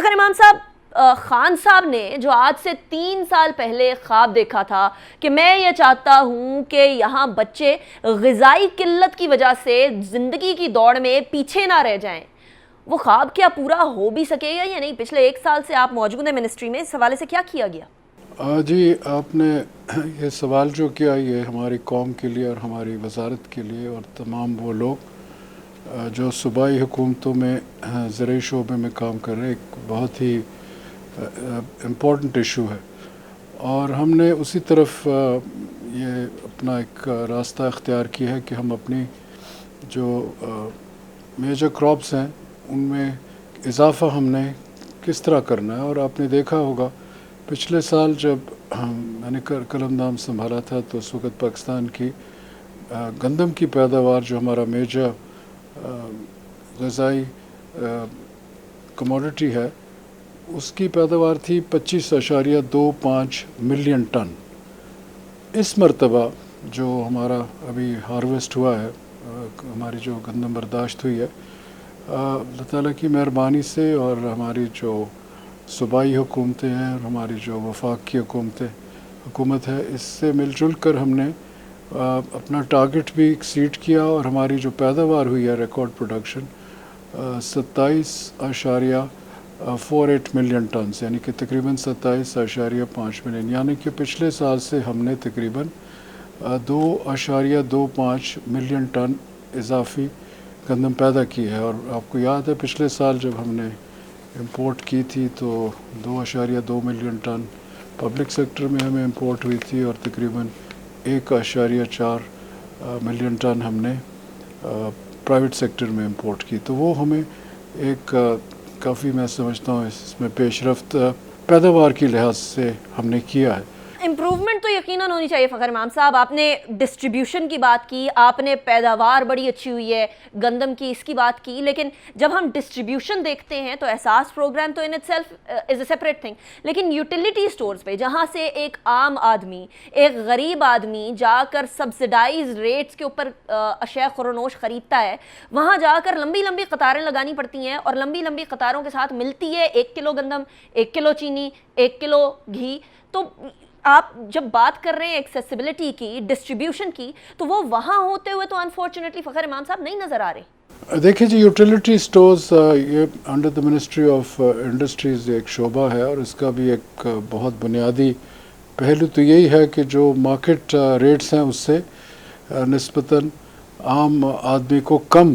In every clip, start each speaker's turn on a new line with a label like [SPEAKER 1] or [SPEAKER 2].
[SPEAKER 1] فخر امام صاحب، خان صاحب نے جو آج سے 3 سال پہلے خواب دیکھا تھا کہ میں یہ چاہتا ہوں کہ یہاں بچے غذائی قلت کی وجہ سے زندگی کی دوڑ میں پیچھے نہ رہ جائیں، وہ خواب کیا پورا ہو بھی سکے گا یا نہیں؟ پچھلے 1 سال سے آپ موجود ہیں منسٹری میں، اس حوالے سے کیا کیا گیا؟
[SPEAKER 2] جی، آپ نے یہ سوال جو کیا یہ ہماری قوم کے لیے اور ہماری وزارت کے لیے اور تمام وہ لوگ جو صوبائی حکومتوں میں زرعی شعبے میں کام کر رہے ہیں، ایک بہت ہی امپورٹنٹ ایشو ہے، اور ہم نے اسی طرف یہ اپنا ایک راستہ اختیار کیا ہے کہ ہم اپنی جو میجر کراپس ہیں ان میں اضافہ ہم نے کس طرح کرنا ہے۔ اور آپ نے دیکھا ہوگا پچھلے سال جب میں نے قلم دام سنبھالا تھا تو اس وقت پاکستان کی گندم کی پیداوار جو ہمارا میجر غذائی کموڈٹی ہے، اس کی پیداوار تھی 25.25 ملین ٹن۔ اس مرتبہ جو ہمارا ابھی ہارویسٹ ہوا ہے، ہماری جو گندم برداشت ہوئی ہے، اللہ تعالیٰ کی مہربانی سے اور ہماری جو صوبائی حکومتیں ہیں اور ہماری جو وفاق کی حکومت ہے، اس سے مل جل کر ہم نے اپنا ٹارگٹ بھی ایکسیڈ کیا، اور ہماری جو پیداوار ہوئی ہے ریکارڈ پروڈکشن 27.48 ملین ٹنز، یعنی کہ تقریباً 27.5 ملین، یعنی کہ پچھلے سال سے ہم نے تقریباً 2.25 ملین ٹن اضافی گندم پیدا کی ہے۔ اور آپ کو یاد ہے پچھلے سال جب ہم نے امپورٹ کی تھی تو 2.2 ملین ٹن پبلک سیکٹر میں ہمیں امپورٹ ہوئی تھی، اور تقریباً 1.4 ملین ٹن ہم نے پرائیویٹ سیکٹر میں امپورٹ کی۔ تو وہ ہمیں ایک کافی، میں سمجھتا ہوں اس میں پیش رفت پیداوار کی لحاظ سے ہم نے کیا ہے۔
[SPEAKER 1] امپروومنٹ تو یقیناً ہونی چاہیے فخر امام صاحب۔ آپ نے ڈسٹریبیوشن کی بات کی، آپ نے پیداوار بڑی اچھی ہوئی ہے گندم کی، اس کی بات کی، لیکن جب ہم ڈسٹریبیوشن دیکھتے ہیں تو احساس پروگرام تو in it self is a separate thing, لیکن یوٹیلیٹی سٹورز پہ جہاں سے ایک عام آدمی، ایک غریب آدمی جا کر سبسڈائز ریٹس کے اوپر اشیاء خورنوش خریدتا ہے، وہاں جا کر لمبی لمبی قطاریں لگانی پڑتی ہیں، اور لمبی لمبی قطاروں کے ساتھ ملتی ہے 1 کلو گندم، 1 کلو چینی، 1 کلو گھی۔ تو آپ جب بات کر رہے ہیں ایکسیسیبلٹی کی، ڈسٹریبیوشن کی، تو وہ وہاں ہوتے ہوئے تو انفارچونیٹلی فخر امام صاحب نہیں نظر آ رہے۔
[SPEAKER 2] دیکھیں جی، یوٹیلیٹی سٹورز یہ under the ministry of industries ایک شعبہ ہے، اور اس کا بھی ایک بہت بنیادی پہلو تو یہی ہے کہ جو مارکیٹ ریٹس ہیں اس سے نسبتاً عام آدمی کو کم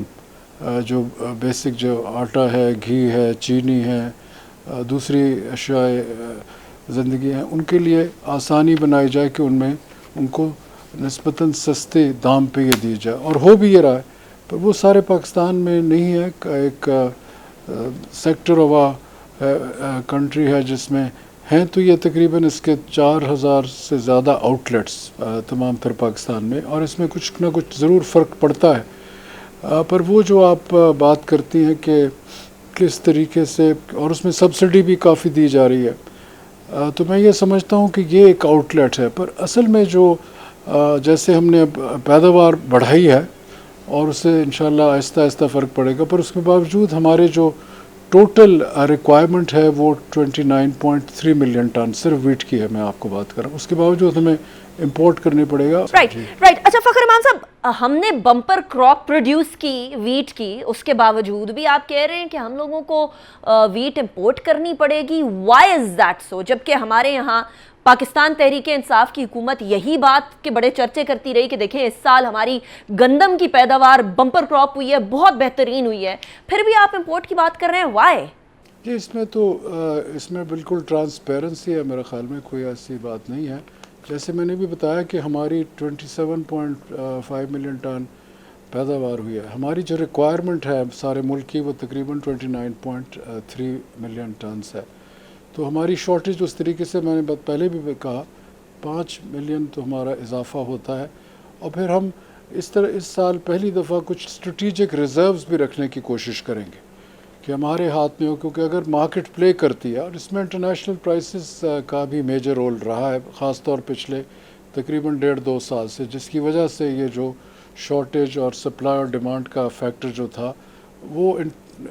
[SPEAKER 2] جو بیسک جو آٹا ہے، گھی ہے، چینی ہے، دوسری اشیاء زندگی ہیں، ان کے لیے آسانی بنائی جائے کہ ان کو نسبتاً سستے دام پہ یہ دی جائے، اور ہو بھی یہ رہا ہے۔ پر وہ سارے پاکستان میں نہیں ہے، ایک سیکٹر آف کنٹری ہے جس میں ہیں، تو یہ تقریباً اس کے 4000 سے زیادہ آؤٹ لیٹس تمام تر پاکستان میں، اور اس میں کچھ نہ کچھ ضرور فرق پڑتا ہے۔ پر وہ جو آپ بات کرتی ہیں کہ کس طریقے سے، اور اس میں سبسڈی بھی کافی دی جا رہی ہے، تو میں یہ سمجھتا ہوں کہ یہ ایک آؤٹ لیٹ ہے۔ پر اصل میں جو جیسے ہم نے پیداوار بڑھائی ہے، اور اس سے انشاءاللہ آہستہ آہستہ فرق پڑے گا، پر اس کے باوجود ہمارے جو ٹوٹل ریکوائرمنٹ ہے وہ 29.3 ملین ٹن صرف ویٹ کی ہے، میں آپ کو بات کر رہا ہوں، اس کے باوجود ہمیں امپورٹ کرنی پڑے گا۔
[SPEAKER 1] رائٹ۔ اچھا فخر امام صاحب، ہم نے بمپر کراپ پروڈیوس کی ویٹ کی، اس کے باوجود بھی آپ کہہ رہے ہیں کہ ہم لوگوں کو ویٹ امپورٹ کرنی پڑے گی، وائی از دیٹ سو؟ جبکہ ہمارے یہاں پاکستان تحریک انصاف کی حکومت یہی بات کے بڑے چرچے کرتی رہی کہ دیکھیں اس سال ہماری گندم کی پیداوار بمپر کراپ ہوئی ہے، بہت بہترین ہوئی ہے، پھر بھی آپ امپورٹ کی بات کر رہے ہیں، وائی؟
[SPEAKER 2] جی، اس میں بالکل ٹرانسپیرنسی ہے، میرے خیال میں کوئی ایسی بات نہیں ہے۔ جیسے میں نے بھی بتایا کہ ہماری 27.5 ملین ٹن پیداوار ہوئی ہے، ہماری جو ریکوائرمنٹ ہے سارے ملک کی وہ تقریباً 29.3 ملین ٹنز ہے۔ تو ہماری شارٹیج اس طریقے سے، میں نے پہلے بھی کہا، 5 ملین تو ہمارا اضافہ ہوتا ہے، اور پھر ہم اس سال پہلی دفعہ کچھ اسٹریٹجک ریزروز بھی رکھنے کی کوشش کریں گے کہ ہمارے ہاتھ میں ہو، کیونکہ اگر مارکیٹ پلے کرتی ہے، اور اس میں انٹرنیشنل پرائسز کا بھی میجر رول رہا ہے، خاص طور پچھلے تقریباً 1.5-2 سال سے، جس کی وجہ سے یہ جو شارٹیج اور سپلائی اور ڈیمانڈ کا فیکٹر جو تھا وہ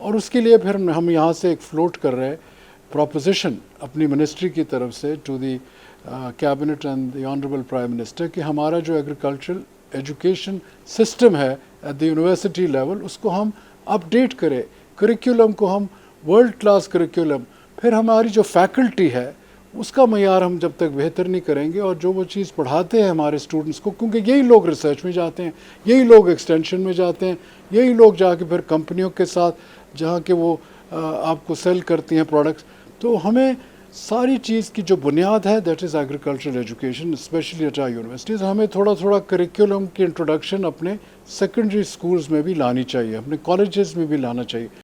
[SPEAKER 2] اور اس کے لیے پھر ہم یہاں سے ایک فلوٹ کر رہے ہیں پروپوزیشن اپنی منسٹری کی طرف سے to the cabinet and the honourable prime minister کہ ہمارا جو ایگریکلچرل ایجوکیشن سسٹم ہے ایٹ دی یونیورسٹی لیول اس کو ہم اپڈیٹ کریں، کریکولم کو ہم ورلڈ کلاس کریکولم، پھر ہماری جو فیکلٹی ہے اس کا معیار ہم جب تک بہتر نہیں کریں گے، اور جو وہ چیز پڑھاتے ہیں ہمارے اسٹوڈنٹس کو، کیونکہ یہی لوگ ریسرچ میں جاتے ہیں، یہی لوگ ایکسٹینشن میں جاتے ہیں، یہی لوگ جا کے پھر کمپنیوں کے ساتھ جہاں کہ وہ آپ کو سیل کرتی ہیں پروڈکٹس، تو ہمیں ساری چیز کی جو بنیاد ہے that is agricultural education especially at our universities. ہمیں تھوڑا تھوڑا کریکولم کی انٹروڈکشن اپنے سیکنڈری اسکولز میں بھی لانی چاہیے، اپنے کالجز میں بھی لانا چاہیے.